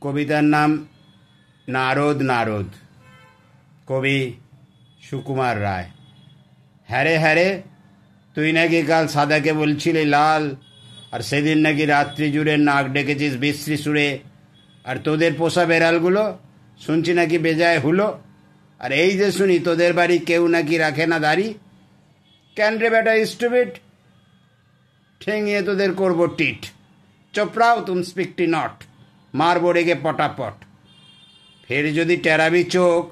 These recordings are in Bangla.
কবিতার নাম নারদ নারদ, কবি সুকুমার রায়। হ্যারে হ্যারে, তুই নাকি কাল সাদাকে বলছিলি লাল, আর সেদিন নাকি রাত্রি জুড়ে নাক ডেকেছিস বিশ্রী সুরে, আর তোদের পোষা বেড়ালগুলো শুনছি নাকি বেজায় হুলো, আর এই যে শুনি তোদের বাড়ি কেউ নাকি রাখে না দাড়ি। কেন রে বেটা স্টুপিড, ঠেঙিয়ে তোদের করবো টিট। চোপড়াও তুম স্পিকটি নট, মারবো রেগে পটাপট। ফের যদি টেরাবি চোখ,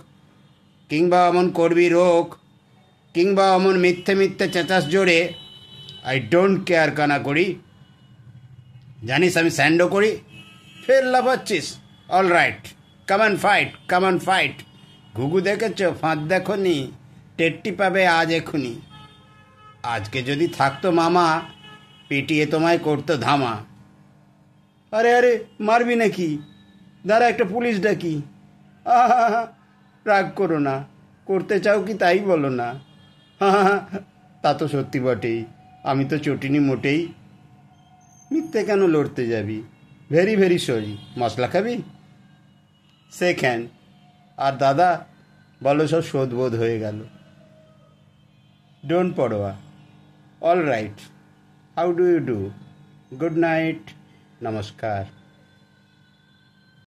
কিংবা অমন করবি রোগ, কিংবা অমন মিথ্যে মিথ্যে চেঁচাস জোরে, আই ডোন্ট কেয়ার কানা করি। জানিস আমি স্যান্ডো করি। ফের লাফাচ্ছিস, all right, come and fight, come and fight. ঘুঘু দেখেছ, ফাঁদ দেখো নি, টেট্টি পাবে আজ এখুনি। আজকে যদি থাকতো মামা, পিটিয়ে তোমায় করতো ধামা। আরে আরে, মারবি নাকি? দাঁড়া একটা পুলিশ ডাকি। আহা, রাগ করো না, করতে চাও কি তাই বলো না। হা, তা তো সত্যি বটেই, আমি তো চটিনি মোটেই। মিথ্যে কেন লড়তে যাবি? Very very sorry. মশলা খাবি? সে ক্যান। আর দাদা বলো, সব শোধবোধ হয়ে গেল। ডোন্ট পড়োয়া। All right, how do you do? Good night, নমস্কার।